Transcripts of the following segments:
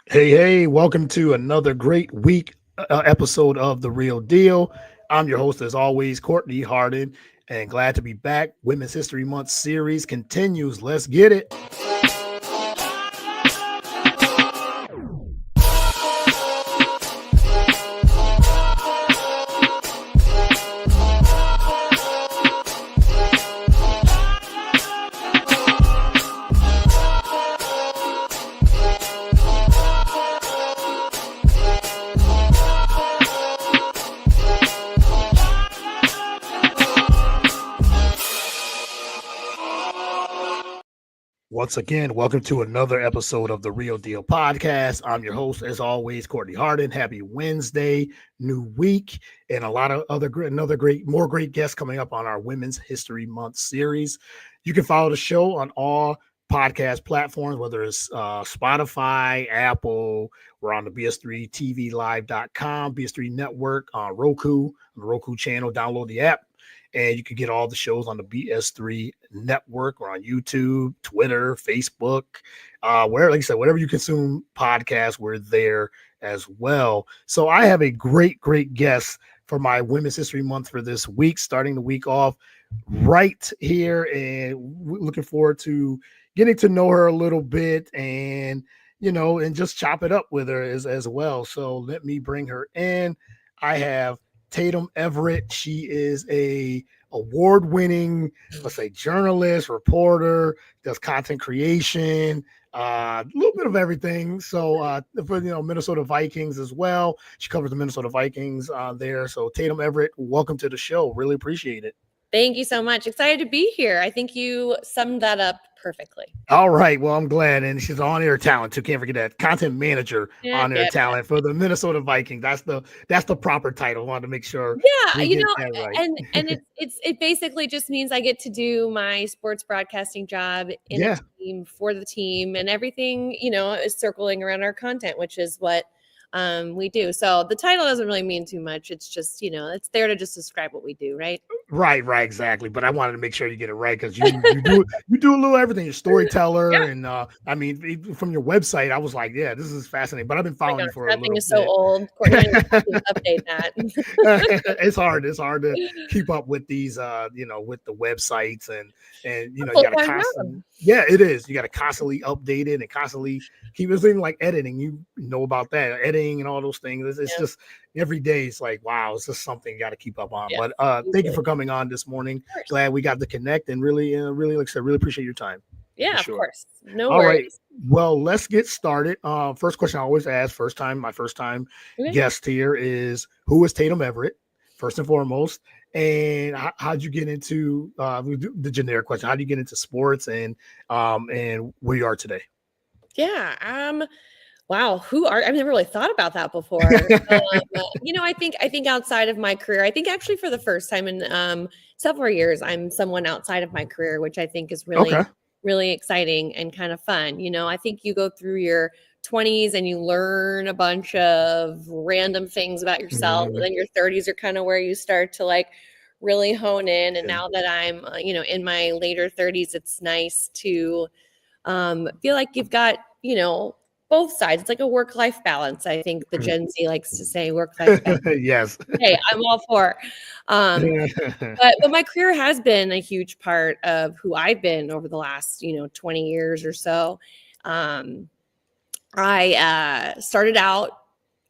Hey, welcome to another great week episode of The Real Deal. I'm your host, as always, Courtney Harden, and glad to be back. Women's History Month series continues. Let's get it. Once again, welcome to another episode of the Real Deal Podcast. I'm your host, as always, Courtney Harden. Happy Wednesday, new week, and a lot of more great guests coming up on our Women's History Month series. You can follow the show on all podcast platforms, whether it's Spotify, Apple. We're on the BS3TVLive.com, BS3 Network, on Roku, on the Roku channel. Download the app. And you can get all the shows on the BS3 network or on YouTube, Twitter, Facebook, where, like I said, whatever you consume podcasts, we're there as well. So I have a great guest for my Women's History Month for this week, starting the week off right here, and looking forward to getting to know her a little bit and just chop it up with her as well. So let me bring her in. I have Tatum Everett. She is a award-winning, let's say, journalist, reporter, does content creation, a little bit of everything. So for Minnesota Vikings as well. She covers the Minnesota Vikings there. So Tatum Everett, welcome to the show. Really appreciate it. Thank you so much. Excited to be here. I think you summed that up perfectly. All right. Well, I'm glad. And she's on-air talent too. Can't forget that. Content manager on-air talent for the Minnesota Vikings. That's the proper title. I wanted to make sure. Yeah, that right. and it basically just means I get to do my sports broadcasting job in a team for the team, and everything, is circling around our content, which is what we do. So the title doesn't really mean too much. It's just, it's there to just describe what we do, right? Right, exactly. But I wanted to make sure you get it right because you do a little everything. You're a storyteller, and I mean, from your website, I was like, yeah, this is fascinating. But I've been following you for a little bit. Nothing is so old. Courtney, update that. It's hard to keep up with these, with the websites and you got to constantly. Yeah, it is. You got to constantly update it and constantly keep it. Even like editing, you know about that, editing and all those things. It's just every day. It's like, wow, it's just something you got to keep up on. But thank you for coming on this morning. Glad we got to connect, and really, like I said, really appreciate your time. Yeah, of course. No worries. All right. Well, let's get started. First question I always ask, my first time guest here is, who is Tatum Everett, first and foremost? And how'd you get into the generic question? How do you get into sports and where you are today? Yeah. Wow. I've never really thought about that before. I think outside of my career, I think actually for the first time in several years, I'm someone outside of my career, which I think is really, really exciting and kind of fun. I think you go through your 20s and you learn a bunch of random things about yourself. And then your 30s are kind of where you start to like really hone in. And now that I'm, in my later 30s, it's nice to feel like you've got, both sides. It's like a work-life balance. I think the Gen Z likes to say work-life balance. Yes. Hey, I'm all for. But my career has been a huge part of who I've been over the last, 20 years or so. I started out,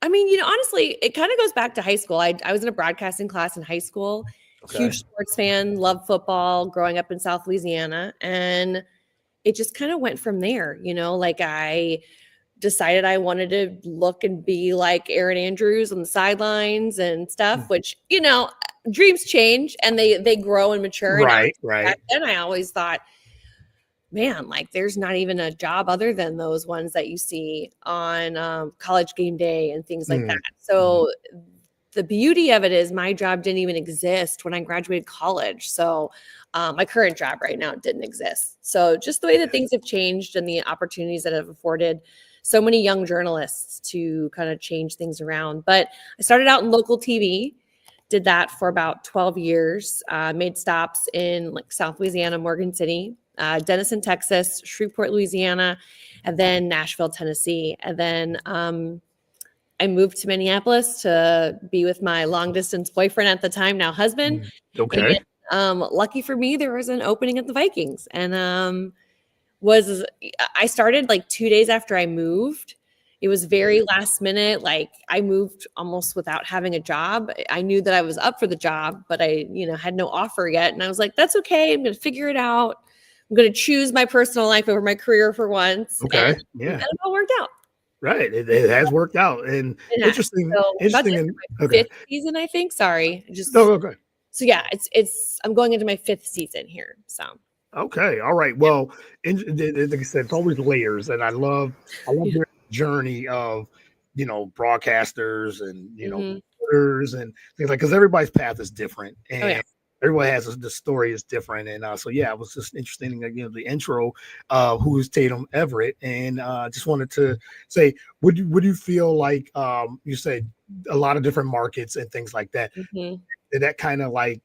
honestly, it kind of goes back to high school. I was in a broadcasting class in high school, huge sports fan, loved football, growing up in South Louisiana. And it just kind of went from there, like I decided I wanted to look and be like Erin Andrews on the sidelines and stuff, which, dreams change and they grow and mature. Right. Back then I always thought, man, like there's not even a job other than those ones that you see on College Game Day and things like that. So the beauty of it is my job didn't even exist when I graduated college. So my current job right now didn't exist. So just the way that things have changed and the opportunities that have afforded so many young journalists to kind of change things around. But I started out in local TV, did that for about 12 years, made stops in like South Louisiana, Morgan City, Denison, Texas, Shreveport, Louisiana, and then Nashville, Tennessee. And then I moved to Minneapolis to be with my long distance boyfriend at the time, now husband. Okay. And lucky for me, there was an opening at the Vikings. And I started like 2 days after I moved. It was very last minute. Like I moved almost without having a job. I knew that I was up for the job, but I, had no offer yet. And I was like, that's okay. I'm going to figure it out. I'm going to choose my personal life over my career for once. Okay. And Yeah. it all worked out. Right. It has worked out. And It has. interesting. So I'm about to And enter my okay. fifth season, I think. Sorry. No, okay. So yeah, I'm going into my fifth season here. So Okay. All right. Well, like I said, it's always layers, and I love the journey of broadcasters and reporters and things like, because everybody's path is different, and everybody has the story is different, and so yeah, it was just interesting. Again, the intro, who is Tatum Everett, and just wanted to say, would you feel like you said a lot of different markets and things like that? Did that kind of like,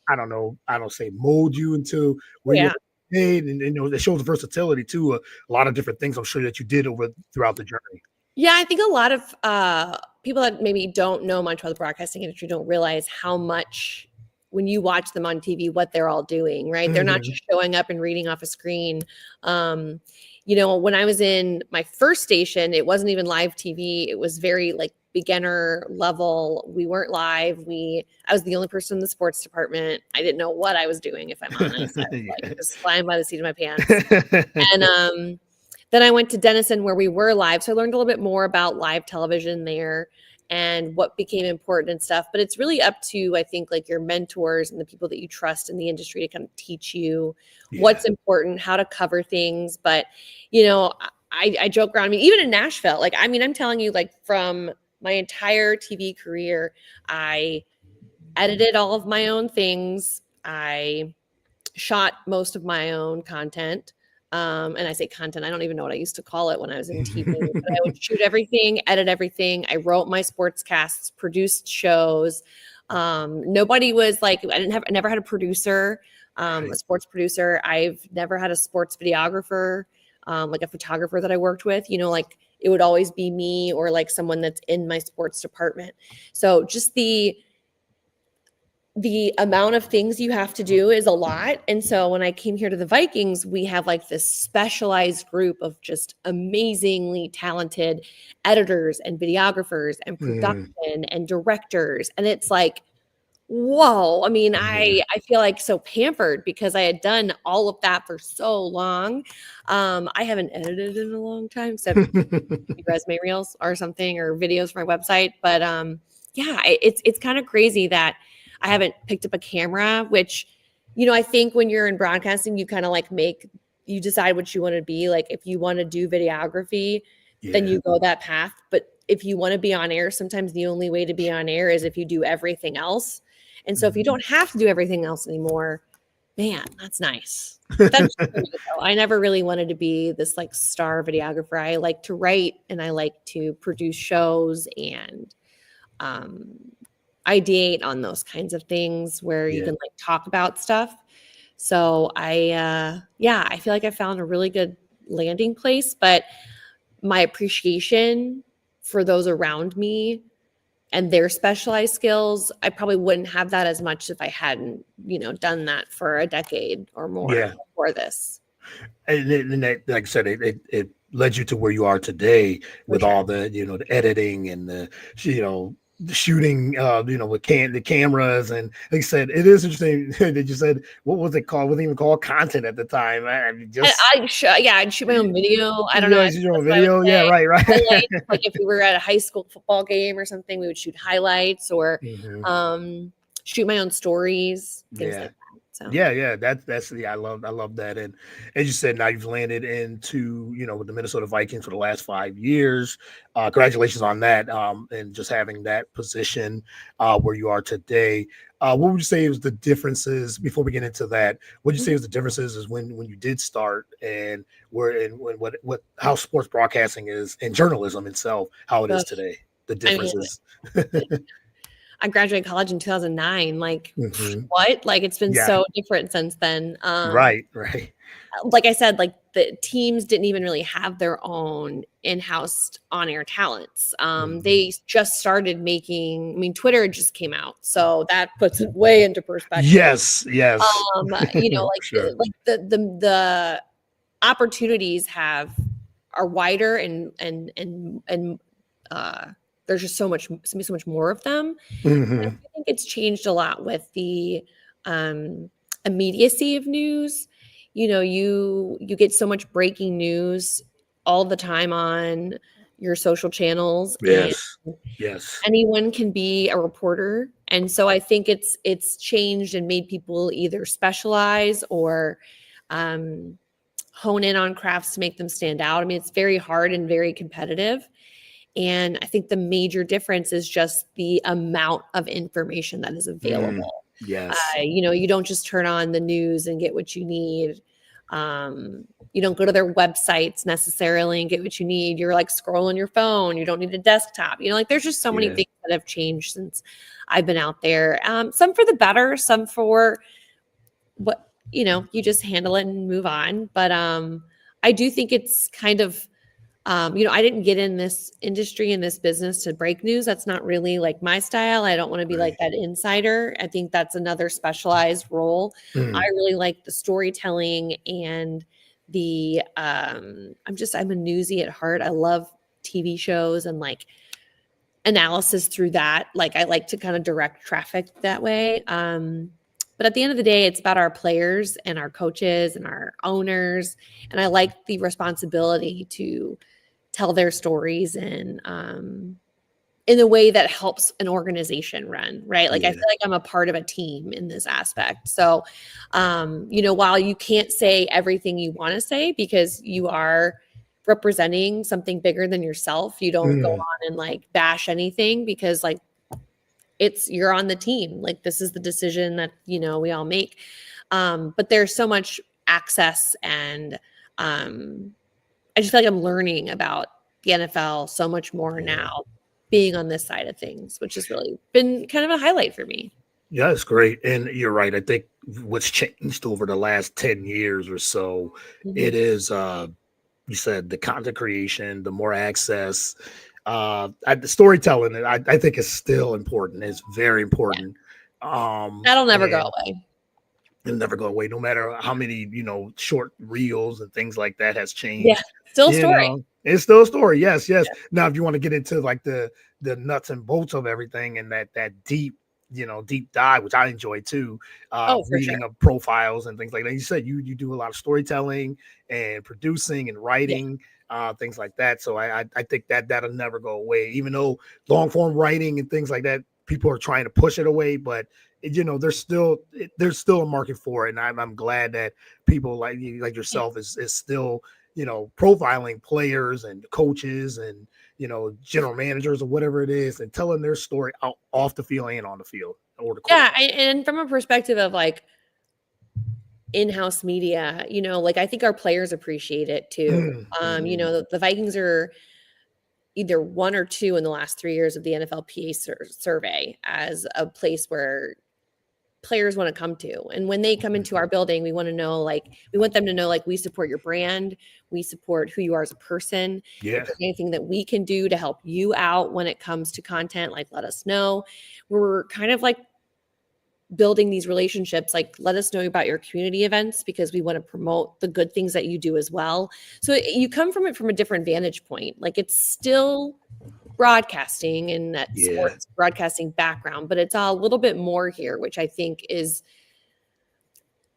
I don't say mold you into where you're made, and it shows versatility too. A lot of different things I'm sure that you did throughout the journey. Yeah, I think a lot of people that maybe don't know much about the broadcasting industry don't realize how much when you watch them on TV, what they're all doing, right? They're not just showing up and reading off a screen. When I was in my first station, it wasn't even live TV. It was very like beginner level. We weren't live. I was the only person in the sports department. I didn't know what I was doing, if I'm honest. I was like just flying by the seat of my pants. And then I went to Denison where we were live. So I learned a little bit more about live television there and what became important and stuff. But it's really up to, I think, like your mentors and the people that you trust in the industry to kind of teach you what's important, how to cover things. But, I joke around. I mean, even in Nashville, I'm telling you, like from my entire TV career, I edited all of my own things. I shot most of my own content. And I say content, I don't even know what I used to call it when I was in TV, but I would shoot everything, edit everything. I wrote my sportscasts, produced shows. Nobody was like, I never had a producer, a sports producer. I've never had a sports videographer, like a photographer that I worked with, like it would always be me or like someone that's in my sports department. So just the amount of things you have to do is a lot. And so when I came here to the Vikings, we have like this specialized group of just amazingly talented editors and videographers and production and directors. And it's like, whoa. I mean, I feel like so pampered because I had done all of that for so long. I haven't edited in a long time, except resume reels or something or videos for my website. But it's kind of crazy that I haven't picked up a camera, which, I think when you're in broadcasting, you kind of like you decide what you want to be. Like if you want to do videography, then you go that path. But if you want to be on air, sometimes the only way to be on air is if you do everything else. And so if you don't have to do everything else anymore, man, that's nice. That's I never really wanted to be this like star videographer. I like to write and I like to produce shows and ideate on those kinds of things where you can like talk about stuff. So I feel like I found a really good landing place, but my appreciation for those around me and their specialized skills, I probably wouldn't have that as much if I hadn't, done that for a decade or more before this. And that, like I said, it led you to where you are today with all the, the editing and the shooting, with the cameras. And like I said, it is interesting that you said, what was it called? It wasn't even called content at the time. I'd shoot my own video. I don't know. Your own video. Yeah, right. Highlights, like if we were at a high school football game or something, we would shoot highlights or shoot my own stories, things like that. So. Yeah, that's I love that. And as you said, now you've landed into with the Minnesota Vikings for the last 5 years. Congratulations on that, and just having that position where you are today. What would you say is the differences before we get into that? What would you say is the differences is when you did start and how sports broadcasting is and journalism itself, how it is today? The differences. I graduated college in 2009. Like, Mhm. what? Like, it's been Yeah. so different since then. Right. Like I said, like the teams didn't even really have their own in-house on-air talents. Mhm. They just started making. I mean, Twitter just came out, so that puts it way into perspective. Yes. You know, For sure. like the opportunities are wider and uh, there's just so much more of them. I Mhm. think it's changed a lot with the um, immediacy of news. You know, you get so much breaking news all the time on your social channels, and Yes. anyone can be a reporter. And so I think it's changed and made people either specialize or um, hone in on crafts to make them stand out. I mean, it's very hard and very competitive. And I think the major difference is just the amount of information that is Mm. available. Yes. You know, you don't just turn on the news and get what you need. Um, you don't go to their websites necessarily and get what you need. You're like scrolling your phone. You don't need a desktop. You know, like there's just so many Yeah. things that have changed since I've been out there. Some for the better, some for what, you know, you just handle it and move on. But I do think it's kind of you know, I didn't get in this industry, in this business to break news. That's not really like my style. I don't want to be like Right. that insider. I think that's another specialized role. I Mm. really like the storytelling and I'm a newsie at heart. I love TV shows and like analysis through that. Like I like to kind of direct traffic that way. But at the end of the day, it's about our players and our coaches and our owners. And I like the responsibility to tell their stories and in a way that helps an organization run, right? Like I Yeah. feel like I'm a part of a team in this aspect. So, you know, while you can't say everything you want to say because you are representing something bigger than yourself, you don't go Mm. on and like bash anything because like you're on the team. Like this is the decision that, you know, we all make. But there's so much access and um I just feel like I'm learning about the NFL so much more Yeah. now being on this side of things, which has really been kind of a highlight for me. Yeah, it's great. And you're right. I think what's changed over the last 10 years or so, Mhm. it is you said the content creation, the more access, the storytelling, and I think is still important. It's very Yeah, important. that'll never go And away. it'll never go away, no matter how many, short reels and things like that has Yeah, changed. still a story. It's still a story. Yes. Now, if you want to get into like the nuts and bolts of everything and that deep dive, which I enjoy too, Oh, for sure. reading of profiles and things like that. You said you do a lot of storytelling and producing and Yeah. writing, things like that. So I think that'll never go away, even though long form writing and things like that, people are trying to push it away, but there's still a market for it, and I'm glad that people like you, like Yeah. yourself, is still profiling players and coaches and general managers or whatever it is, and telling their story out off the field and on the field or the court. Yeah. And from a perspective of like in-house media, you know, like I think our players appreciate it too. You Mhm. know, the Vikings are either one or two in the last 3 years of the NFLPA survey as a place where players want to come to. And when they come into our Mhm. building, we want to know, like, we want them to know, like, we support your brand, we support who you are as a person. If Yeah. there's anything that we can do to help you out when it comes to content, like, let us know. We're kind of like building these relationships, like, let us know about your community events because we want to promote the good things that you do as well. So you come from it from a different vantage point. Like, it's still broadcasting and that Yeah. sports broadcasting background, but it's a little bit more here, which I think is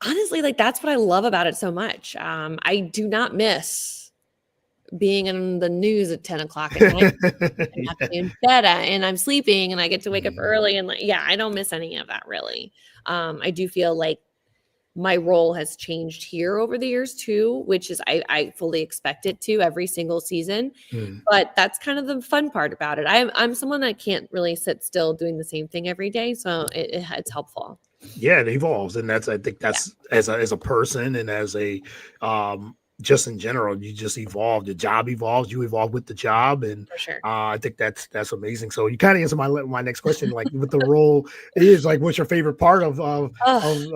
honestly, like, that's what I love about it so much. I do not miss being in the news at 10 o'clock at night and have to Yeah. be in bed and I'm sleeping and I get to wake up Mhm. early and like, yeah, I don't miss any of that really. I do feel like my role has changed here over the years too, which is I fully expect it to every single season. Mm. But that's kind of the fun part about it. I'm someone that can't really sit still doing the same thing every day, so it's helpful. Yeah, it evolves, and I think Yeah. that's as a person and as a just in general, you just evolve. The job evolves, you evolve with the job, and For sure. I think that's amazing. So you kind of answer my next question, like what the role is, like what's your favorite part Oh,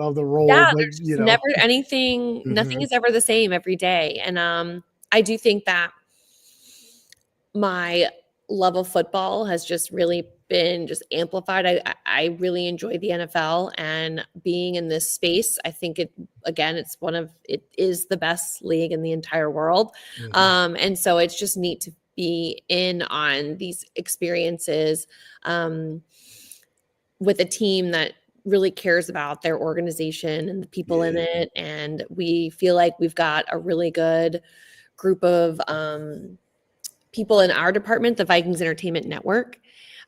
of the role, yeah, but there's just never anything, nothing mhm, is ever the same every day. And I do think that my love of football has just really been just amplified. I really enjoy the NFL and being in this space. I think it is the best league in the entire world. mhm, And so it's just neat to be in on these experiences um, with a team that really cares about their organization and the people in yeah, it. And we feel like we've got a really good group of people in our department, the Vikings Entertainment Network.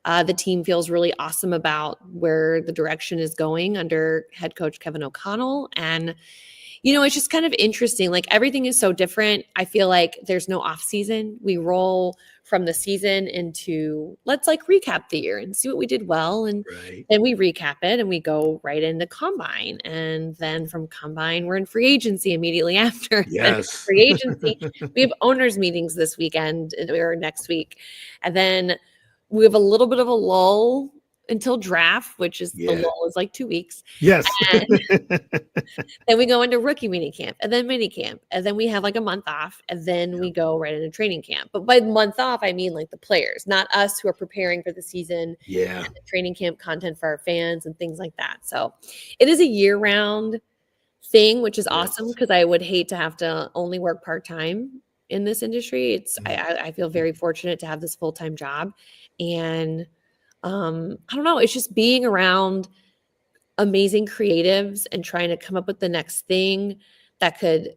The team feels really awesome about where the direction is going under head coach Kevin O'Connell. And, it's just kind of interesting. Like everything is so different. I feel like there's no off season. We roll from the season into let's like recap the year and see what we did well. And right, then we recap it and we go right into combine. And then from combine, we're in free agency immediately after. Then yes, free agency. We have owners meetings this weekend or next week. And then we have a little bit of a lull until draft, which is the yeah, lull is like 2 weeks. yes, And then we go into rookie mini camp and then mini camp. And then we have like a month off. And then yep, we go right into training camp. But by month off, I mean like the players, not us who are preparing for the season yeah, and the training camp content for our fans and things like that. So it is a year round thing, which is awesome yes, because I would hate to have to only work part time in this industry. It's mhm, I feel very fortunate to have this full time job, and I don't know. It's just being around amazing creatives and trying to come up with the next thing that could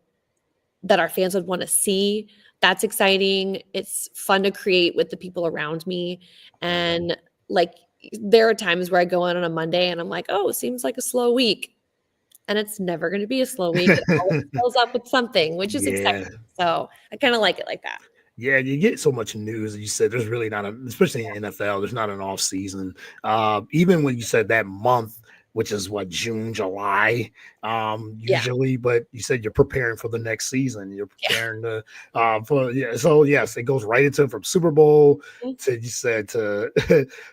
that our fans would want to see. That's exciting. It's fun to create with the people around me, right. and like there are times where I go in on a Monday and I'm like, oh, it seems like a slow week and it's never going to be a slow week. It always fills up with something, which is exciting. Yeah. So I kind of like it like that. Yeah, you get so much news. You said there's really not especially in NFL, there's not an off season. Even when you said that month, which is what June, July, Yeah. usually, but you said you're preparing for the next season. You're Yeah. preparing to for yeah. So yes, it goes right into from Super Bowl Mhm. to you said to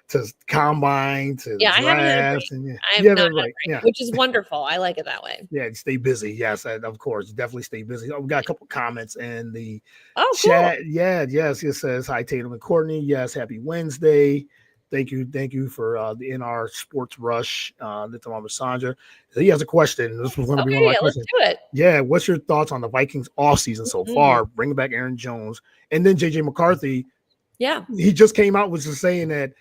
to combine to the Yeah. I haven't had a break. draft and yeah, I have yeah, not had a right, break, yeah. which is wonderful. I like it that way. Yeah, stay busy. Yes, and of course, definitely stay busy. Oh, we got a couple comments in the Oh, cool. chat. Yeah, yes, it says hi Tatum and Courtney. Yes, happy Wednesday. Thank you for the NR Sports Rush. Little Mama Sandra. So he has a question. This was going to be one of Okay. my Yeah. Let's questions. do it. Yeah, what's your thoughts on the Vikings off season so Mhm. far? Bringing back Aaron Jones and then JJ McCarthy, Yeah. he just came out was just saying that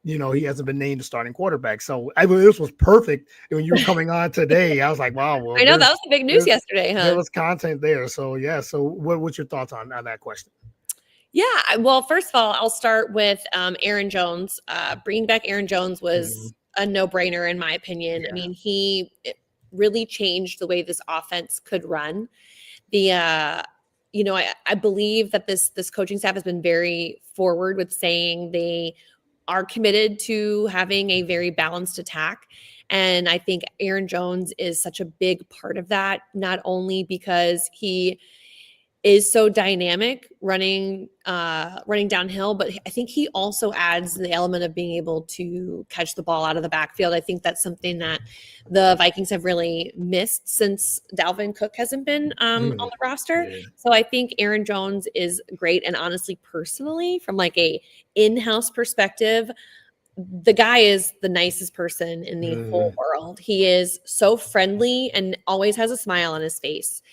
he hasn't been named the starting quarterback. So I mean, this was perfect. And when you were coming on today, I was like, wow, well, I know that was the big news there's yesterday, there huh? was content there. So yeah. So what's your thoughts on that question? Yeah. Well, first of all, I'll start with Aaron Jones. Bringing back Aaron Jones Mhm. was a no brainer, in my opinion. I Yeah. mean, it really changed the way this offense could run. The I believe that this coaching staff has been very forward with saying they are committed to having a very balanced attack, and I think Aaron Jones is such a big part of that, not only because he is so dynamic running downhill, but I think he also adds the element of being able to catch the ball out of the backfield. I think that's something that the Vikings have really missed since Dalvin Cook hasn't been on Mm. the roster. Yeah. So I think Aaron Jones is great, and honestly, personally, from like a in-house perspective, the guy is the nicest person in the whole Mhm. world. He is so friendly and always has a smile on his face.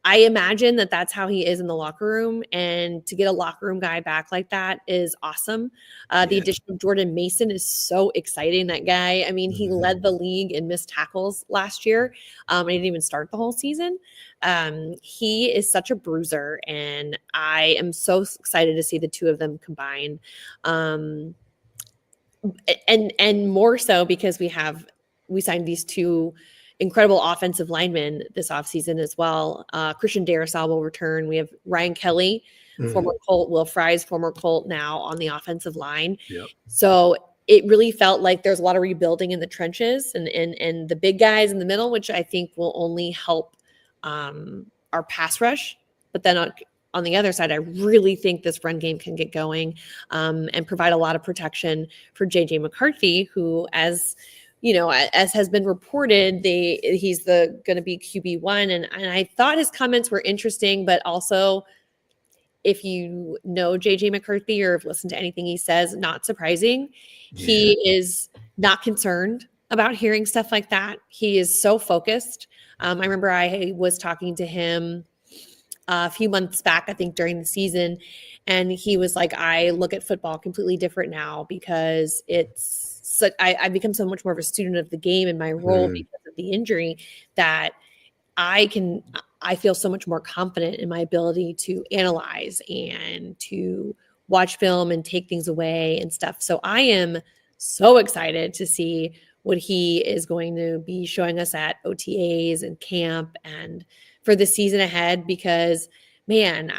I imagine that that's how he is in the locker room, and to get a locker room guy back like that is awesome. The Yeah. addition of Jordan Mason is so exciting. That guy, I mean, he Mhm. led the league in missed tackles last year. And he didn't even start the whole season. He is such a bruiser, and I am so excited to see the two of them combine. Um, and more so because we signed these two incredible offensive linemen this offseason as well. Christian Darrisaw will return. We have Ryan Kelly, former Mhm. Colt, Will Fries, former Colt, now on the offensive line. Yep. So it really felt like there's a lot of rebuilding in the trenches and the big guys in the middle, which I think will only help our pass rush But then on the other side, I really think this run game can get going and provide a lot of protection for JJ McCarthy, who, as you know, as has been reported, he's going to be QB1. And I thought his comments were interesting, but also, if you know JJ McCarthy or have listened to anything he says, not surprising. Yeah. He is not concerned about hearing stuff like that. He is so focused. I remember I was talking to him a few months back, I think during the season, and he was like, I look at football completely different now because I've become so much more of a student of the game in my role because of the injury, that I feel so much more confident in my ability to analyze and to watch film and take things away and stuff. So I am so excited to see what he is going to be showing us at OTAs and camp and for the season ahead, because man,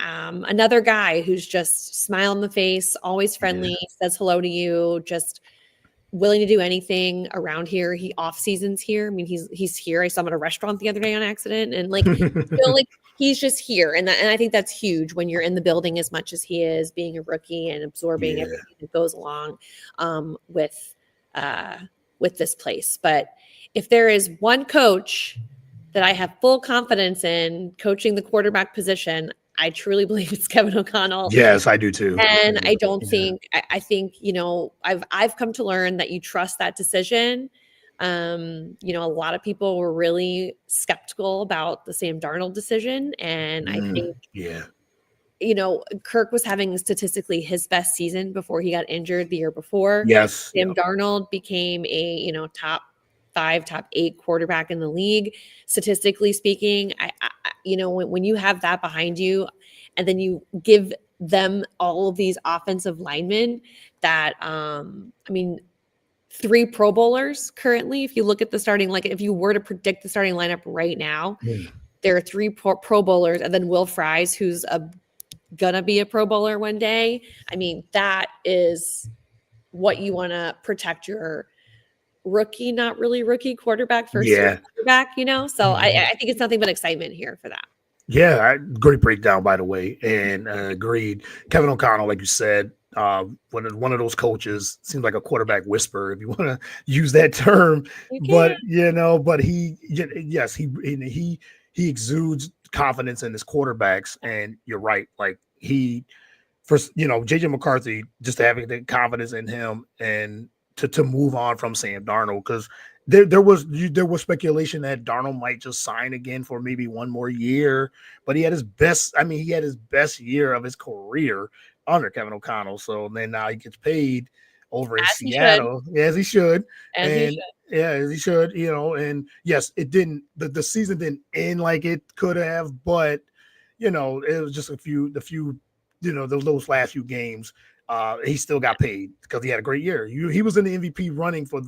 another guy who's just smile on the face, always friendly, says hello to you, just willing to do anything around here. He off seasons here. I mean, he's here. I saw him at a restaurant the other day on accident, and like, feel like he's just here. And I think that's huge when you're in the building as much as he is, being a rookie and absorbing everything that goes along with this place. But if there is one coach that I have full confidence in coaching the quarterback position, I truly believe it's Kevin O'Connell. Yes, I do too. And I don't think, I think, you know, I've come to learn that you trust that decision. You know, a lot of people were really skeptical about the Sam Darnold decision. And I think, you know, Kirk was having statistically his best season before he got injured the year before. Yes. Sam Darnold became a, you know, top 5, top 8 quarterback in the league. Statistically speaking, I you know, when you have that behind you and then you give them all of these offensive linemen that, I mean, 3 Pro Bowlers currently, if you look at the starting, like if you were to predict the starting lineup right now, there are 3 Pro Bowlers, and then Will Fries, who's gonna be a Pro Bowler one day. I mean, that is what you want to protect your rookie, not really rookie quarterback, first year quarterback, you know? So I think it's nothing but excitement here for that. Yeah, great breakdown, by the way, and agreed. Kevin O'Connell, like you said, one of those coaches, seems like a quarterback whisperer, if you want to use that term. But you know, but he exudes confidence in his quarterbacks, and you're right. Like JJ McCarthy, just having the confidence in him and to move on from Sam Darnold, because there was speculation that Darnold might just sign again for maybe one more year, but he had his best year of his career under Kevin O'Connell. So then now he gets paid over in Seattle, as he should. Yeah, as he should, you know. And yes, it didn't, the season didn't end like it could have, but you know, it was just the few, you know, those last few games. He still got paid because he had a great year. He was in the MVP running for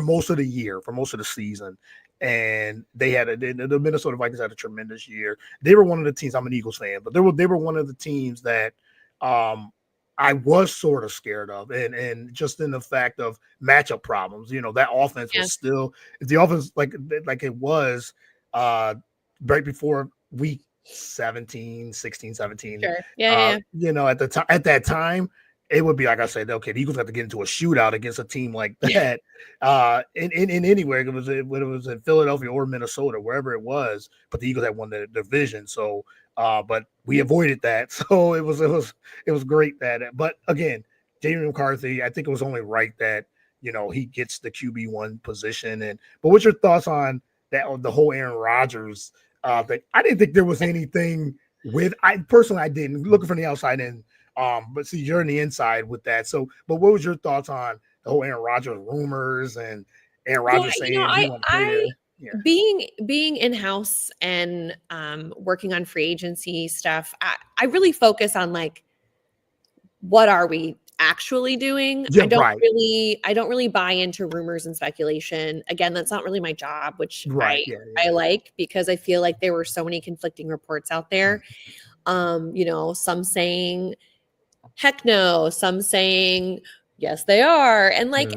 most of the year, for most of the season. And the Minnesota Vikings had a tremendous year. They were one of the teams. I'm an Eagles fan, but they were one of the teams that I was sort of scared of, and just in the fact of matchup problems. You know, that offense was still the offense like it was right before week 16, 17. Sure. You know, at that time, it would be like I said, okay, the Eagles have to get into a shootout against a team like that. In anywhere, when it was in Philadelphia or Minnesota, wherever it was, but the Eagles had won the division. So, but we avoided that. So it was great that. But again, Jamie McCarthy, I think it was only right that, you know, he gets the QB1 position. But what's your thoughts on that? The whole Aaron Rodgers thing? I didn't think there was anything with. I didn't, looking from the outside in. But see, you're on the inside with that. So, but what was your thoughts on the whole Aaron Rodgers rumors and Aaron Rodgers saying he won't play there? Being in-house and working on free agency stuff, I really focus on like, what are we actually doing? I don't really buy into rumors and speculation. Again, that's not really my job, which I like, because I feel like there were so many conflicting reports out there. You know, some saying heck no, some saying yes they are, and like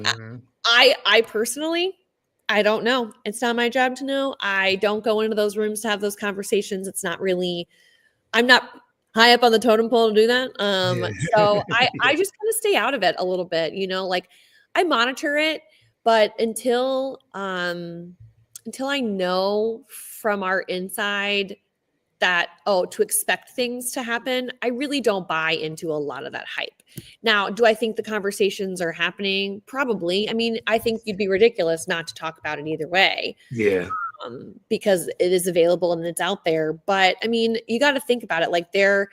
I personally, I don't know. It's not my job to know. I don't go into those rooms to have those conversations. It's not really I'm not high up on the totem pole to do that. Yeah. So I just kind of stay out of it a little bit, like I monitor it, but until I know from our inside that, to expect things to happen, I really don't buy into a lot of that hype. Now, do I think the conversations are happening? Probably. I mean, I think you'd be ridiculous not to talk about it either way. Yeah. Because it is available and it's out there. But I mean, you got to think about it. Like they're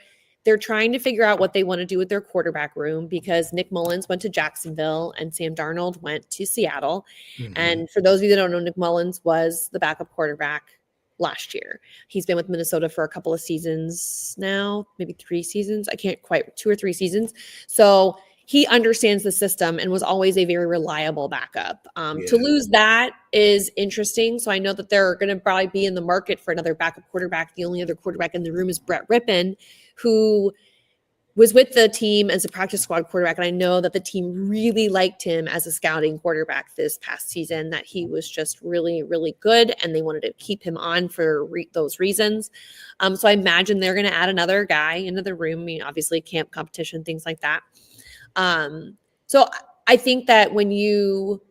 trying to figure out what they want to do with their quarterback room because Nick Mullins went to Jacksonville and Sam Darnold went to Seattle. Mm-hmm. And for those of you that don't know, Nick Mullins was the backup quarterback last year. He's been with Minnesota for a couple of seasons now, maybe 3 seasons. I can't quite, 2 or 3 seasons. So he understands the system and was always a very reliable backup. To lose that is interesting. So I know that they're going to probably be in the market for another backup quarterback. The only other quarterback in the room is Brett Rippon, who was with the team as a practice squad quarterback. And I know that the team really liked him as a scouting quarterback this past season, that he was just really, really good. And they wanted to keep him on for those reasons. So I imagine they're going to add another guy into the room. I mean, obviously camp competition, things like that. So I think that when you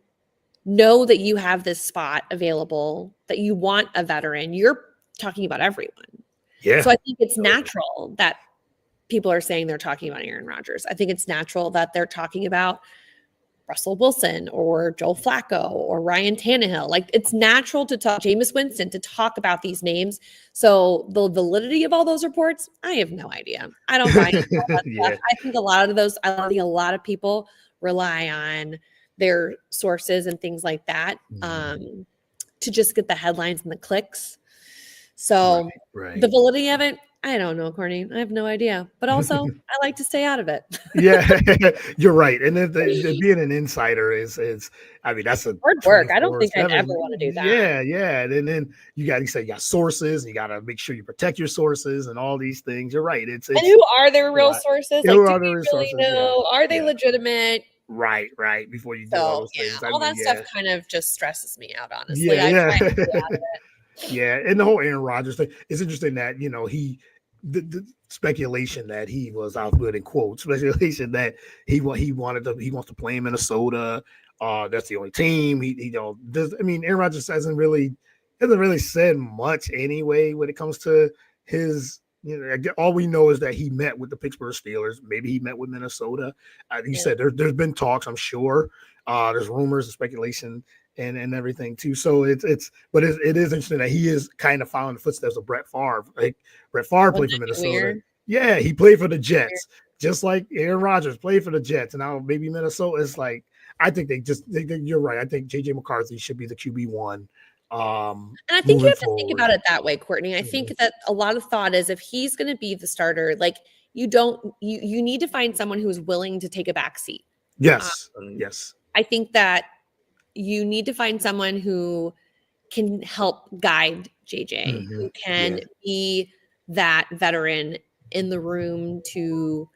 know that you have this spot available, that you want a veteran, you're talking about everyone. Yeah. So I think it's natural that people are saying they're talking about Aaron Rodgers. I think it's natural that they're talking about Russell Wilson or Joe Flacco or Ryan Tannehill. Like it's natural to talk Jameis Winston, to talk about these names. So the validity of all those reports, I have no idea. I don't buy into all that stuff. I think a lot of people rely on their sources and things like that to just get the headlines and the clicks. So the validity of it, I don't know, Courtney. I have no idea. But also, I like to stay out of it. Yeah, you're right. And being an insider is, I mean, that's a hard work. I don't think I'd ever want to do that. Yeah. And then you got sources. You got to make sure you protect your sources and all these things. You're right. It's and who are their real sources? Like, do you really know? Yeah. Are they legitimate? Right. Before you do all those things. All that stuff kind of just stresses me out, honestly. Yeah. I try to stay out of it. Yeah, and the whole Aaron Rodgers thing, it's interesting that the speculation that he was out good in quotes, speculation that he wants to play in Minnesota. That's the only team Aaron Rodgers hasn't really said much anyway when it comes to his. All we know is that he met with the Pittsburgh Steelers. Maybe he met with Minnesota. He said there's been talks. I'm sure. There's rumors and speculation and everything too. So it is interesting that he is kind of following the footsteps of Brett Favre. Like Brett Favre played for Minnesota. Weird? Yeah, he played for the Jets, just like Aaron Rodgers played for the Jets. And now maybe Minnesota is like, I think you're right. I think JJ McCarthy should be the QB1. And I think you have to think about it that way, Courtney. I think that a lot of thought is if he's going to be the starter, like you need to find someone who's willing to take a back seat. Yes. I think that you need to find someone who can help guide JJ, who can be that veteran in the room to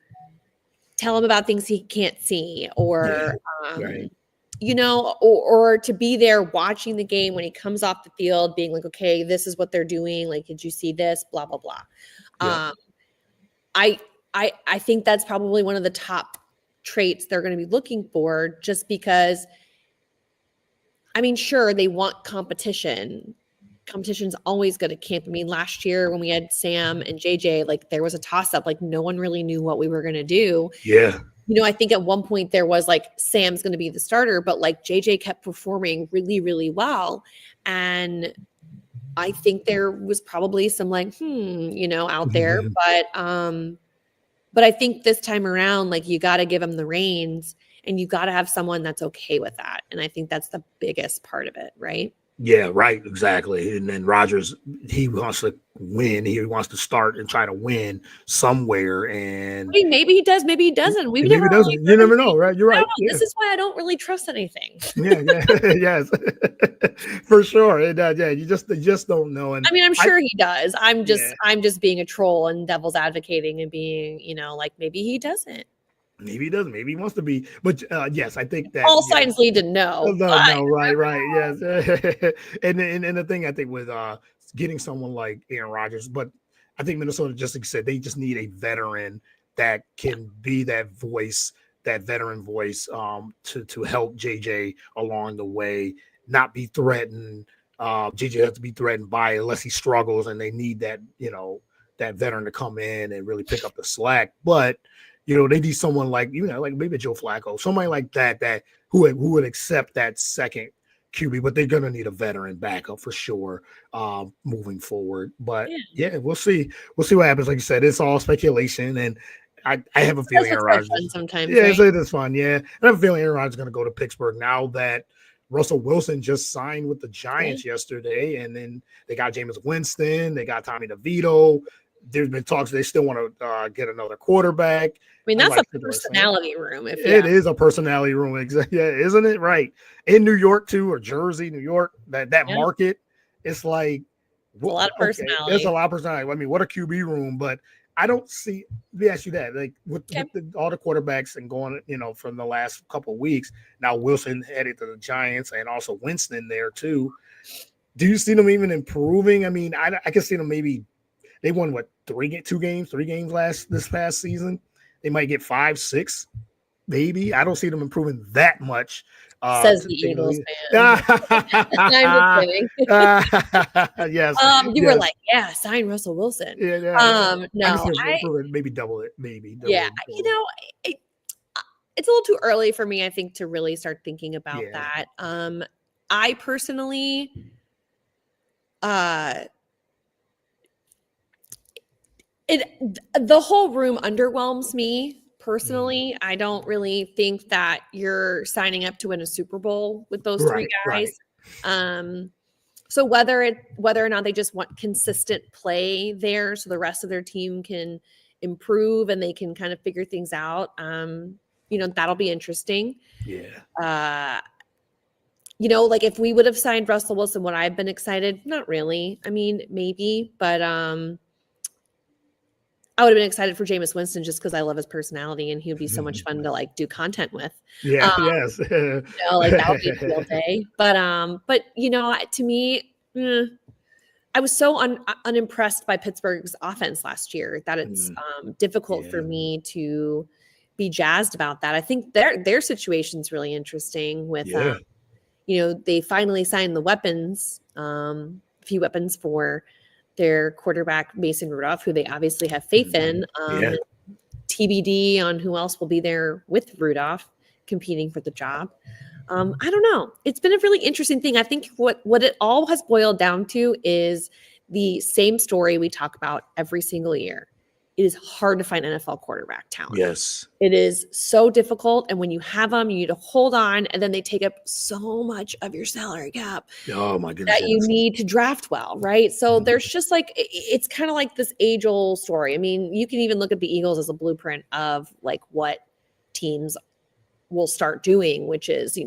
tell him about things he can't see, or or to be there watching the game when he comes off the field, being like, okay, this is what they're doing. Like, did you see this? Blah, blah, blah. Yeah. I think that's probably one of the top traits they're going to be looking for, just because, I mean, sure, they want competition. Competition's always good at camp. I mean, last year when we had Sam and JJ, like there was a toss up, like no one really knew what we were going to do. Yeah. I think at one point there was like Sam's going to be the starter, but like JJ kept performing really, really well. And I think there was probably some like, out there, but I think this time around, like you got to give him the reins and you got to have someone that's okay with that. And I think that's the biggest part of it, right? Yeah, right. Exactly. And then Rodgers, he wants to win. He wants to start and try to win somewhere. And I mean, maybe he does, maybe he doesn't. You never know, right? You're right. Yeah. This is why I don't really trust anything. Yes, for sure. And, you just don't know. And I mean, I'm sure he does. I'm just being a troll and devil's advocating and being, like maybe he doesn't. Maybe he doesn't. Maybe he wants to be. But yes, I think that all signs lead to no. No, right. Yes. and the thing I think with getting someone like Aaron Rodgers, but I think Minnesota, just like you said, they just need a veteran that can be that voice, that veteran voice, to help JJ along the way, not be threatened. JJ has to be threatened by it unless he struggles, and they need that, that veteran to come in and really pick up the slack. But they need someone like like maybe Joe Flacco, somebody like that who would accept that second QB. But they're gonna need a veteran backup for sure, moving forward. But yeah, we'll see. We'll see what happens. Like you said, it's all speculation, and I have a feeling Aaron Rodgers. Sometimes, Yeah, right? it is fun. Yeah, I have a feeling Aaron Rodgers is going to go to Pittsburgh now that Russell Wilson just signed with the Giants yesterday, and then they got Jameis Winston, they got Tommy DeVito. There's been talks they still want to get another quarterback. I mean, that's a personality room. It is a personality room, exactly. Yeah, isn't it? Right. In New York too, or Jersey, New York, that market, it's like a lot of personality. Okay, there's a lot of personality. I mean, what a QB room, but I don't see. Let me ask you that, like with all the quarterbacks and going, from the last couple of weeks. Now Wilson headed to the Giants, and also Winston there too. Do you see them even improving? I mean, I can see them maybe. They won three games this past season. They might get 5, 6, maybe. I don't see them improving that much. Says the Eagles fan. I'm just kidding. Yes. You were like, yeah, sign Russell Wilson. Yeah. No, maybe double it. Yeah, it's a little too early for me, I think, to really start thinking about that. I personally, the whole room underwhelms me. Personally, I don't really think that you're signing up to win a Super Bowl with those three guys. Right. So whether or not they just want consistent play there, so the rest of their team can improve and they can kind of figure things out, that'll be interesting. Yeah. Like if we would have signed Russell Wilson, would I have been excited? Not really. I mean, maybe, but I would have been excited for Jameis Winston just because I love his personality and he would be so much fun to do content with. Yeah, yes. That would be a field day. But to me, I was so unimpressed by Pittsburgh's offense last year that it's difficult for me to be jazzed about that. I think their situation's really interesting with, they finally signed the weapons, a few weapons for their quarterback, Mason Rudolph, who they obviously have faith in. TBD on who else will be there with Rudolph competing for the job. I don't know. It's been a really interesting thing. I think what it all has boiled down to is the same story we talk about every single year. It is hard to find NFL quarterback talent. Yes. It is so difficult. And when you have them, you need to hold on. And then they take up so much of your salary cap. Oh, my goodness. That you need to draft well, right? So there's just it's kind of like this age-old story. I mean, you can even look at the Eagles as a blueprint of what teams will start doing, which is,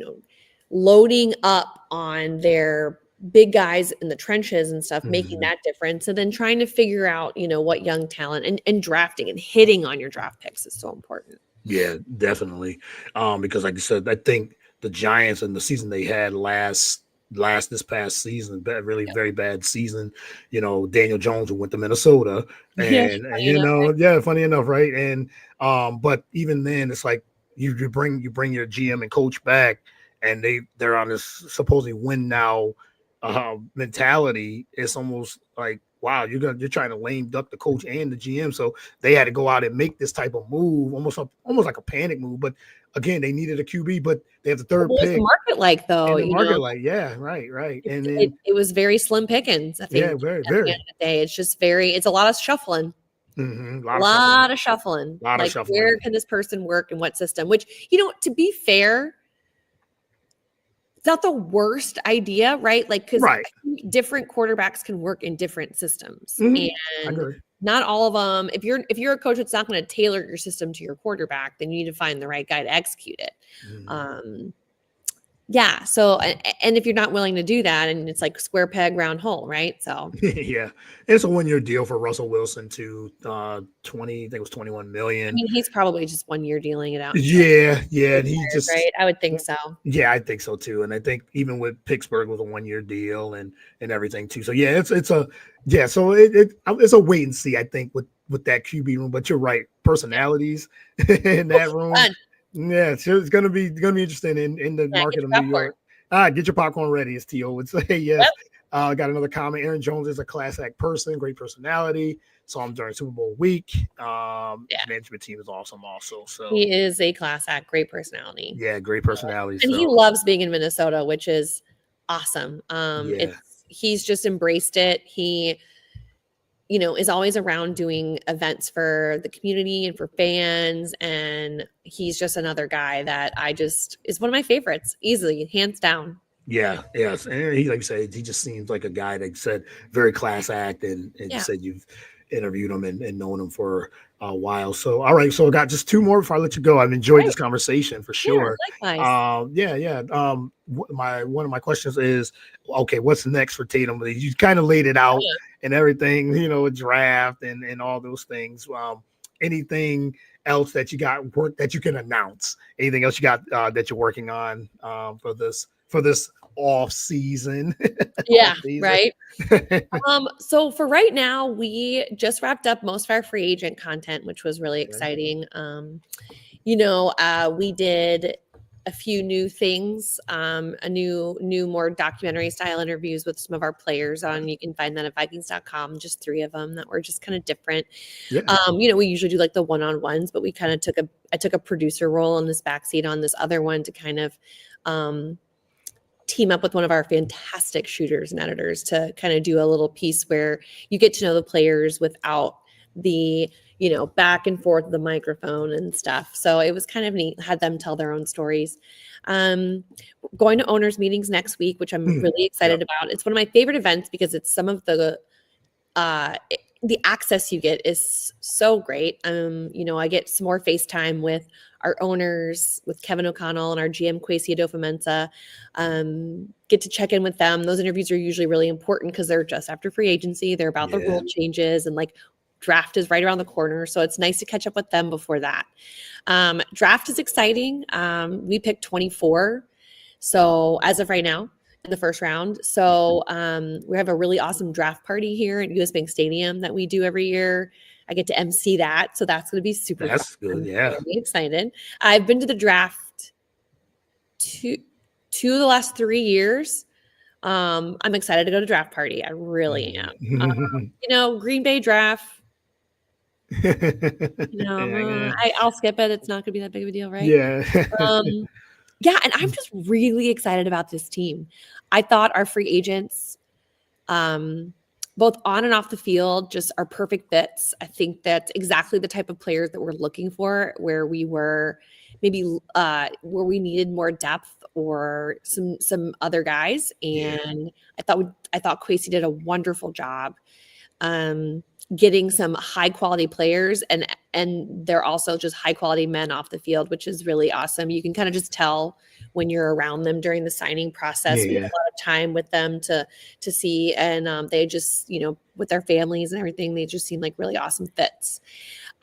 loading up on their big guys in the trenches and stuff, making that difference, and then trying to figure out, what young talent and drafting and hitting on your draft picks is so important. Yeah, definitely. Because like I said, I think the Giants and the season they had this past season, really very bad season. Daniel Jones who went to Minnesota, and funny enough, right? And but even then, it's like you bring your GM and coach back, and they're on this supposedly win now mentality. It's almost like, wow, you're trying to lame duck the coach and the GM. So they had to go out and make this type of move, almost like a panic move. But again, they needed a QB, but they have the third pick. The market though? Right. And then it was very slim pickings. I think. Yeah, very. At the end of the day, it's just it's a lot of shuffling. Mm-hmm. A lot of shuffling. Where can this person work in what system? Which, to be fair, it's not the worst idea, right? Because different quarterbacks can work in different systems, and not all of them. If you're a coach that's not going to tailor your system to your quarterback, then you need to find the right guy to execute it. Yeah. So, and if you're not willing to do that, and it's like square peg, round hole, right? So, Yeah, it's a 1 year deal for Russell Wilson to 20. I think it was 21 I million. mean, he's probably just 1 year dealing it out until Yeah, he yeah, and he retires, just right? I would think so. yeah, I think so too. And I think even with Pittsburgh with a 1 year deal and everything too. So yeah, it's a yeah. So it's a wait and see. I think with that QB room. But you're right, Yeah. personalities in that room. Fun. Yeah, it's gonna be interesting in the Yeah. Get market of your New popcorn. York. Get your popcorn ready, as T.O. would say. Yep. Yes. Got another comment. Aaron Jones is a class act person, great personality. Saw him during Super Bowl week. Yeah. Management team is awesome, also. So He is a class act, great personality. yeah, great personality. And he So loves being in Minnesota, which is awesome. yeah, He's just embraced it. He, is always around doing events for the community and for fans. And he's just another guy that is one of my favorites, easily, hands down. yeah, yes. And he, like you said, he just seems like a guy that said very class act, and you Yeah. said you've interviewed him and known him for a while. So, all right. So I got just two more before I let you go. I've enjoyed Right. this conversation for Yeah. sure. Likewise. Yeah. One of my questions is, okay, what's next for Tatum? You kind of laid it out Yeah. and everything, a draft and all those things. Anything else that you got work that you can announce? Anything else you got that you're working on for this off season? Yeah. Off season. Right. So for right now, we just wrapped up most of our free agent content, which was really exciting. We did a few new things, a new more documentary style interviews with some of our players on. You can find that at Vikings.com, just 3 of them that were just kind of different. Yeah. We usually do like the one-on-ones, but I took a producer role in this backseat on this other one to kind of team up with one of our fantastic shooters and editors to kind of do a little piece where you get to know the players without the back and forth of the microphone and stuff. So it was kind of neat, had them tell their own stories. Going to owners meetings next week, which I'm really excited about. It's one of my favorite events because it's some of the access you get is so great. I get some more FaceTime with our owners, with Kevin O'Connell and our GM Kwesi Adofo-Mensah. Get to check in with them. Those interviews are usually really important because they're just after free agency. They're about the rule changes and like draft is right around the corner. So it's nice to catch up with them before that. Draft is exciting. We picked 24. So as of right now, in the first round. So we have a really awesome draft party here at US Bank Stadium that we do every year. I get to MC that. So that's going to be super fun. That's good. I'm Yeah. very excited. I've been to the draft two of the last 3 years. I'm excited to go to draft party. I really am. Green Bay draft. I'll skip it. It's not going to be that big of a deal, right? Yeah. Yeah, and I'm just really excited about this team. I thought our free agents, both on and off the field, just are perfect fits. I think that's exactly the type of players that we're looking for, where we were maybe where we needed more depth or some other guys. And I thought Kwesi did a wonderful job getting some high quality players, and they're also just high quality men off the field, which is really awesome. You can kind of just tell when you're around them during the signing process. We have a lot of time with them to see, and they just, with their families and everything, they just seem like really awesome fits.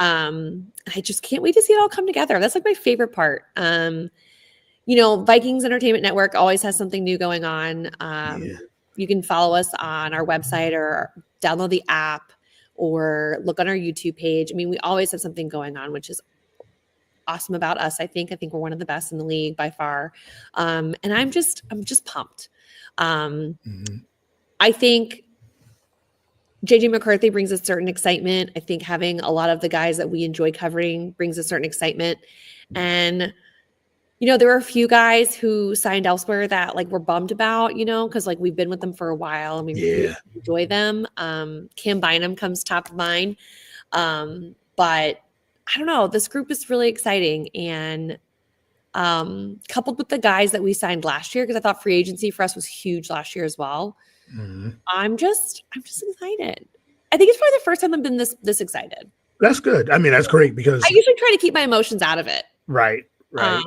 I just can't wait to see it all come together. That's like my favorite part. Vikings Entertainment Network always has something new going on. You can follow us on our website or download the app or look on our YouTube page. I mean, we always have something going on, which is awesome about us. I think we're one of the best in the league by far. And I'm just pumped. I think JJ McCarthy brings a certain excitement. I think having a lot of the guys that we enjoy covering brings a certain excitement. And there were a few guys who signed elsewhere that we're bummed about, because we've been with them for a while and we really enjoy them. Cam Bynum comes top of mind. But I don't know, this group is really exciting. And coupled with the guys that we signed last year, because I thought free agency for us was huge last year as well. I'm just excited. I think it's probably the first time I've been this excited. That's good. I mean, that's great because I usually try to keep my emotions out of it. Right. Right.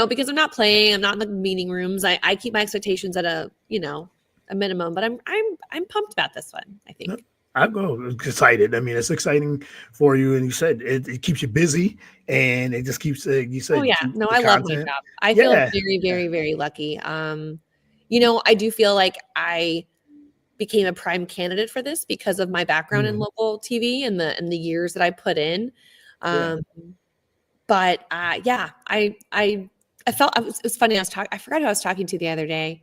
Because I'm not playing, I'm not in the meeting rooms. I keep my expectations at a minimum, but I'm pumped about this one, I No, think. I'm excited. I mean, it's exciting for you, and you said it keeps you busy, and it just keeps. You Oh said yeah. keep No, the I love my content. job. I feel Yeah, very, yeah. very, very lucky. I do feel like I became a prime candidate for this because of my background in Mhm. local TV and the years that I put in. Yeah. Um, but yeah, I felt it was funny. I forgot who I was talking to the other day,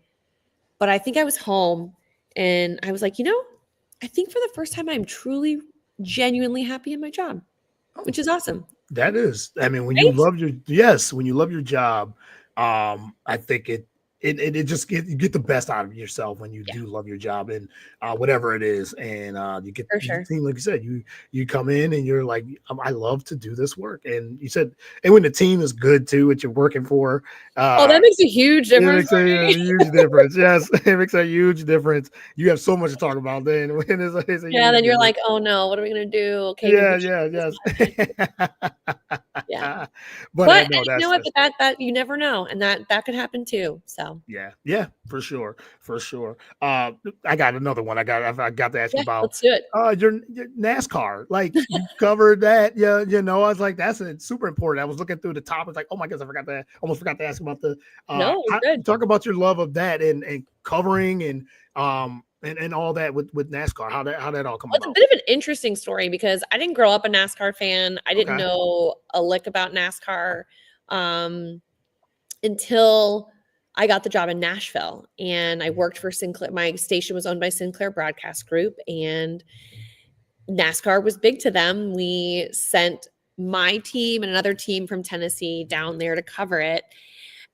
but I think I was home and I was like, I think for the first time I'm truly, genuinely happy in my job, Oh, which is awesome, that is. I mean, when you right? love when you love your job, I think it just you get the best out of yourself when you Yeah, do love your job and whatever it is, and for you sure. seem like you said you come in and you're like I love to do this work, and you said and when the team is good too, what you're working for, Oh, uh, that makes a huge it difference makes for a me. huge difference. Yes, it makes a huge difference. You have so much to talk about then when it's a Yeah, huge then you're difference. like, "Oh, no, what are we gonna do? Okay, maybe Yeah, we should yeah, do this yes. one." Yeah. But But no, you know what? that's But that you never know, and that could happen too, so yeah, yeah, for sure, for sure. I got another one. I got to ask you yeah, about let's do it. your NASCAR. Like you covered that, yeah, I was like, that's super important. I was looking through the top. It's like, oh my goodness, almost forgot to ask about the No, you're good. talk about your love of that and covering and all that with NASCAR. How that all come Well, it's a about? bit of an interesting story because I didn't grow up a NASCAR fan. I didn't Okay. know a lick about NASCAR, um, until I got the job in Nashville, and I worked for Sinclair. My station was owned by Sinclair Broadcast Group, and NASCAR was big to them. We sent my team and another team from Tennessee down there to cover it.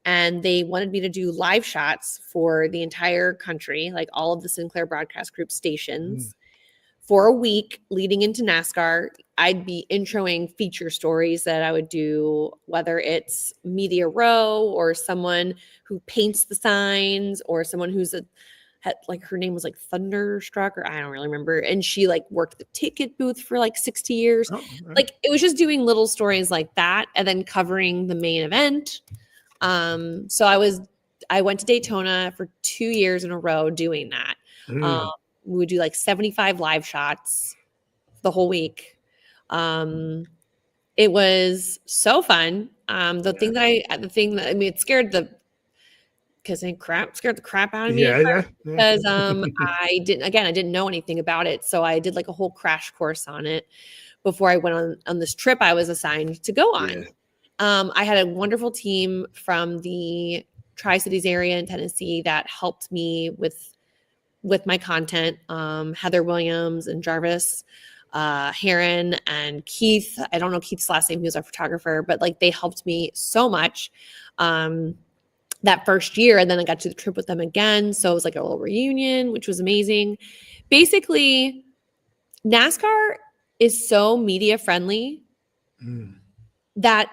And they wanted me to do live shots for the entire country, like all of the Sinclair Broadcast Group Mm, stations for a week leading into NASCAR. I'd be introing feature stories that I would do, whether it's Media Row or someone who paints the signs or someone who's like her name was like Thunderstruck or I don't really remember. And she like worked the ticket booth for like 60 years. oh, okay. Like it was just doing little stories like that and then covering the main event. So I went to Daytona for 2 years in a row doing that. Um, Mm, we would do like 75 live shots the whole week. Um, it was so fun. yeah. The thing that I mean, it scared the because it crap scared the crap out of me at Yeah, yeah, first yeah. because I didn't know anything about it. So I did like a whole crash course on it before I went on this trip I was assigned to go Yeah. on. I had a wonderful team from the Tri Cities area in Tennessee that helped me with my content. Heather Williams and Jarvis Heron and Keith. I don't know Keith's last name. He was our photographer, but like they helped me so much. Um, that first year, and then I got to the trip with them again. So it was like a little reunion, which was amazing. Basically, NASCAR is so media friendly Mm, that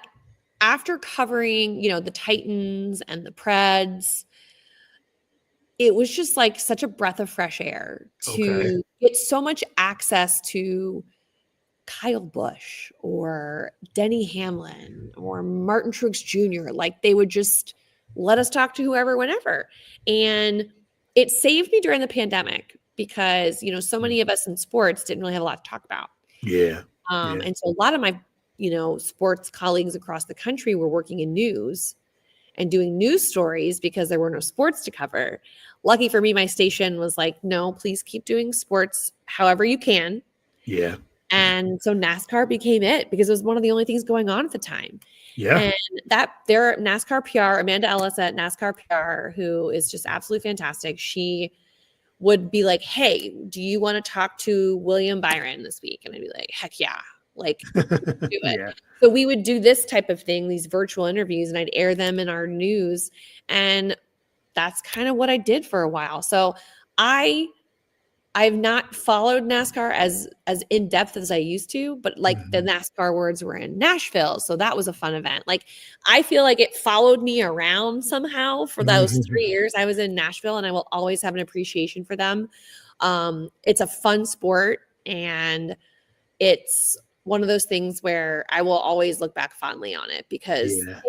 after covering, the Titans and the Preds, it was just like such a breath of fresh air okay. to get so much access to Kyle Busch or Denny Hamlin or Martin Truex Jr. Like they would just let us talk to whoever, whenever. And it saved me during the pandemic because, so Mm, many of us in sports didn't really have a lot to talk about. yeah. Yeah. And so a lot of my, sports colleagues across the country were working in news and doing news stories because there were no sports to cover. Lucky for me, my station was like, no, please keep doing sports however you can. Yeah. Yeah. And so NASCAR became it because it was one of the only things going on at the time. Yeah. And that their NASCAR PR, Amanda Ellis at NASCAR PR, who is just absolutely fantastic, she would be like, hey, do you want to talk to William Byron this week? And I'd be like, heck yeah, like do it. Yeah. So we would do this type of thing, these virtual interviews, and I'd air them in our news. And that's kind of what I did for a while. So I I've not followed NASCAR as in depth as I used to, but like the Mhm. NASCAR words were in Nashville, so that was a fun event. Like I feel like it followed me around somehow for those Mhm. 3 years I was in Nashville, and I will always have an appreciation for them. It's a fun sport, and it's one of those things where I will always look back fondly on it because Yeah.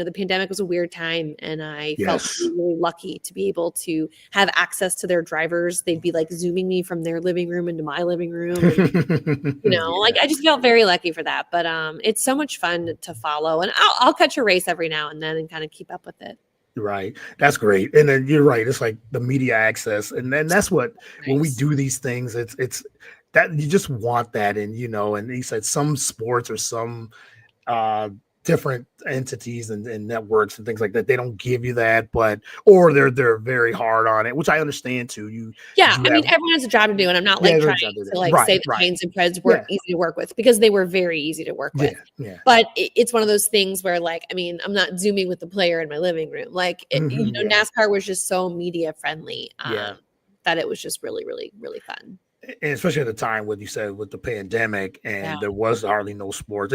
the pandemic was a weird time and I felt Yes. really, really lucky to be able to have access to their drivers. They'd be like zooming me from their living room into my living room. And, like Yeah. I just felt very lucky for that. But it's so much fun to follow. And I'll catch a race every now and then and kind of keep up with it. Right. That's great. And then you're right. It's like the media access. And then that's what, when we Nice. do these things, it's that you just want that. And, and he said some sports or some uh different entities and networks and things like that, they don't give you that, but or they're very hard on it, which I understand too. You Yeah, do I mean, have, everyone has a job to do, and I'm not yeah, like there's trying a job to do. to like Right, say that right. Canes and Preds Yeah, weren't easy to work with because they were very easy to work yeah, with. yeah. But it's one of those things where, like, I mean, I'm not zooming with the player in my living room. Like, Yeah, NASCAR was just so media friendly yeah. that it was just really, really, really fun. And especially at the time when you said with the pandemic Yeah, and there was hardly no sports.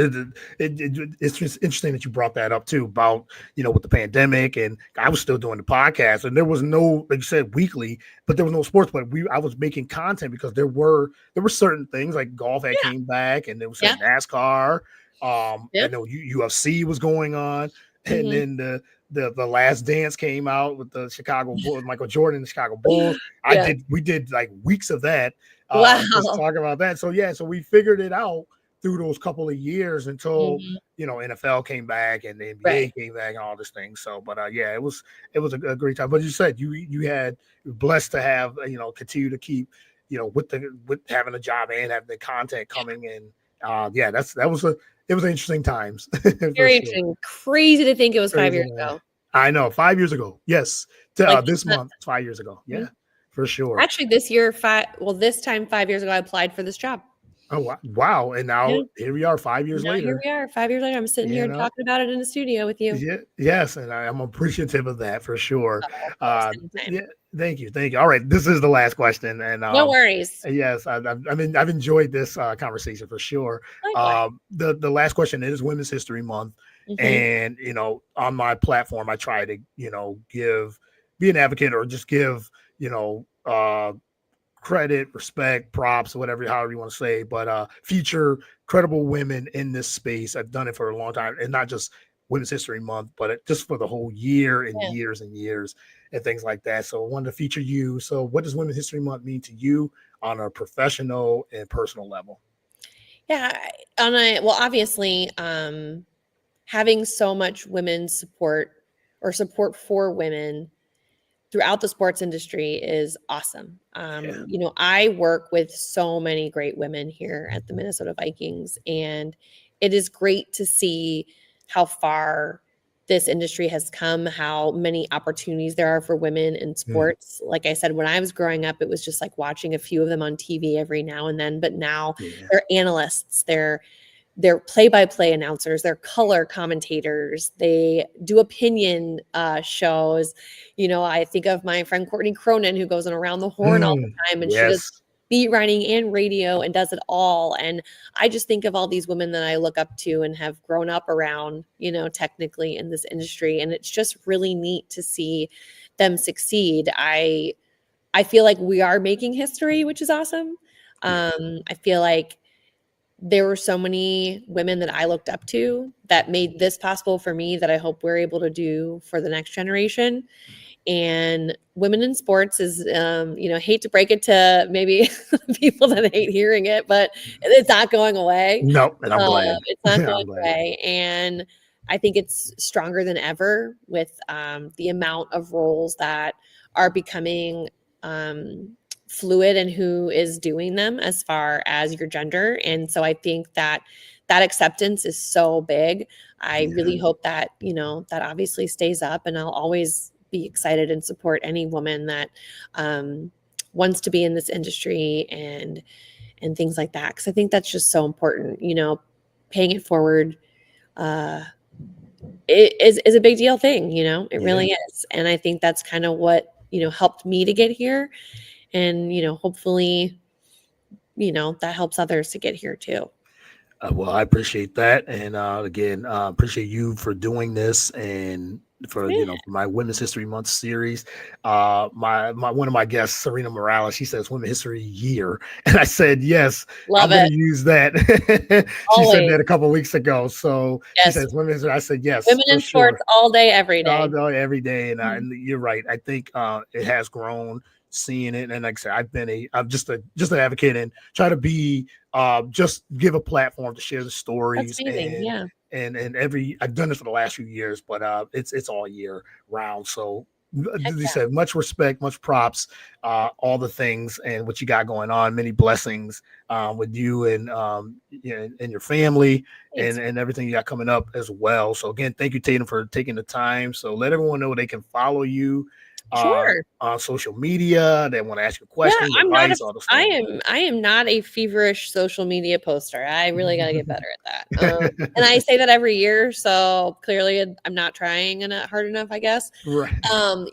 It's just interesting that you brought that up too about, with the pandemic, and I was still doing the podcast and there was no, like you said, weekly, but there was no sports, but I was making content because there were certain things like golf that yeah, came back and there was yeah, NASCAR. yeah. I know UFC was going on, and Hmm. then the Last Dance came out with the Chicago Bulls, Michael Jordan, the Chicago Bulls. Yeah. We did like weeks of that, just Wow. talking about that. So yeah, so we figured it out through those couple of years until Hmm. NFL came back and the Right. NBA came back and all this thing. So, but yeah, it was a great time. But you said you had, you're blessed to have continue to keep with having a job and having the content coming in. Yeah, it was interesting times for Very sure. interesting. Crazy to think it was 5 Crazy, years man. ago. I know, 5 years ago. Yes, Like it's this not. month, 5 years ago. Mhm. Yeah, for sure. Actually, this year, this time 5 years ago, I applied for this job. Oh wow! And Yeah. now here we are, 5 years Now here later. we are, 5 years later. I'm sitting You here know, talking about it in the studio with you. yeah, yes, and I'm appreciative of that for sure. Oh, of course, anytime. Yeah, thank you. All right, this is the last question, and No worries. yes, I've enjoyed this conversation for sure. Likewise. The last question is Women's History Month, Mhm. and on my platform, I try to be an advocate or just give credit, respect, props, whatever, however you want to say, but feature credible women in this space. I've done it for a long time, and not just Women's History Month, but just for the whole year and Yeah. years and years and things like that. So I wanted to feature you. So what does Women's History Month mean to you on a professional and personal level? Yeah, obviously, having so much women's support or support for women throughout the sports industry is awesome. Yeah, I work with so many great women here at the Minnesota Vikings, and it is great to see how far this industry has come, how many opportunities there are for women in mm, sports. Like I said, when I was growing up, it was just like watching a few of them on TV every now and then, but now yeah. they're analysts, they're play-by-play announcers, they're color commentators, they do opinion shows. I think of my friend Courtney Cronin, who goes on Around the Horn all the time, and she does Yes. beat writing and radio and does it all. And I just think of all these women that I look up to and have grown up around, technically in this industry, and it's just really neat to see them succeed. I feel like we are making history, which is awesome. Yeah. I feel like there were so many women that I looked up to that made this possible for me that I hope we're able to do for the next generation. And women in sports is, hate to break it to maybe people that hate hearing it, but it's not going away. No, and I'm glad. It's not going I'm glad. away. And I think it's stronger than ever with the amount of roles that are becoming fluid and who is doing them as far as your gender. And so I think that acceptance is so big. I Yeah. really hope that, that obviously stays up, and I'll always be excited and support any woman that wants to be in this industry and things like that. Cause I think that's just so important, paying it forward it is a big deal thing, it Yeah. really is. And I think that's kind of what, helped me to get here. And, hopefully, that helps others to get here too. Well, I appreciate that, and again, appreciate you for doing this and for Yeah. for my Women's History Month series. My one of my guests, Serena Morales, she says Women's History Year, and I said yes, I'm Love going it. to use that. She said Always. that a couple of weeks ago, so she Yes. says Women's History. I said yes Women for in sports sure. all day, every day. No, every day, Mhm. and you're right. I think it has grown seeing it, and like I said, I'm just an advocate and try to be just give a platform to share the That's stories amazing. Yeah. and every I've done this for the last few years, but it's all year round. So Heck they yeah. said much respect, much props, all the things and what you got going on. Many blessings with you and and your family Thanks. and everything you got coming up as well. So again, thank you, Tatum, for taking the time. So let everyone know they can follow you Sure. on social media. They want to ask you Yeah, questions, I'm not a advice, all those things. I am not a feverish social media poster. I really gotta get better at that. And I say that every year, so clearly I'm not trying hard enough, I guess. Right.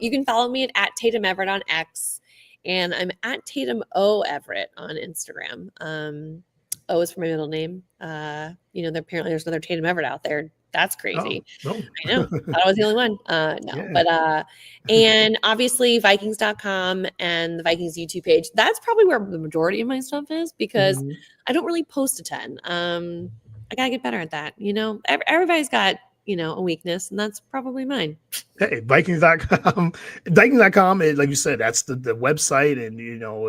You can follow me at Tatum Everett on X, and I'm at Tatum O Everett on Instagram. O is for my middle name. Apparently there's another Tatum Everett out there. That's Oh, crazy. no. I know. Thought I was the only one. No, Yeah. but and obviously Vikings.com and the Vikings YouTube page. That's probably where the majority of my stuff is because Mhm. I don't really post a ton. I gotta get better at that. Everybody's got a weakness, and that's probably mine. Hey, Vikings.com. Vikings.com is like you said, that's the website and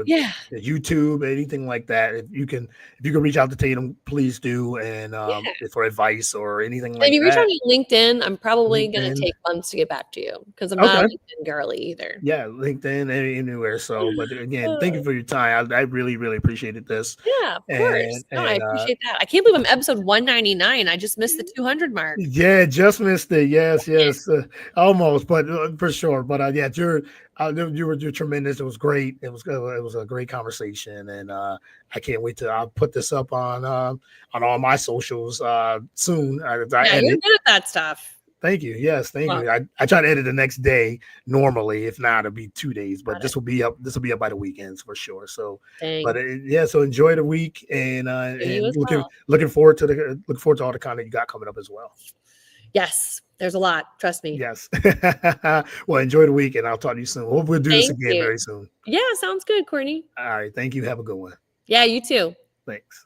Yeah. the YouTube, anything like that. If you can reach out to Tatum, please do. And Yeah. for advice or anything And if like you reach out that, to LinkedIn, I'm probably gonna LinkedIn. take months to get back to you because I'm not a Okay. LinkedIn girly either. Yeah, LinkedIn, anywhere. So, but again, thank you Uh, for your time. I really, really appreciated this. yeah, of course. No, I And appreciate that. I can't believe I'm episode 199. I just missed the 200 mark. yeah, just missed it. Yes, yes, almost, but for sure. But yeah, you're tremendous. It was great. It was a great conversation, and I can't wait to I'll put this up on all my socials soon. I Yeah, you're edit. good at that stuff. Thank you. Yes, thank Well, you. I try to edit the next day normally. If not, it'll be 2 days. But got it. this will be up. This will be up by the weekends for sure. So, but Dang. yeah. So enjoy the week Yeah, you and as well. looking forward to all the content you got coming up as well. Yes, there's a lot. Trust me. Yes. Well, enjoy the week, and I'll talk to you soon. Hope we'll do this Thank again you. very soon. Yeah, sounds good, Courtney. All right. Thank you. Have a good one. Yeah, you too. Thanks.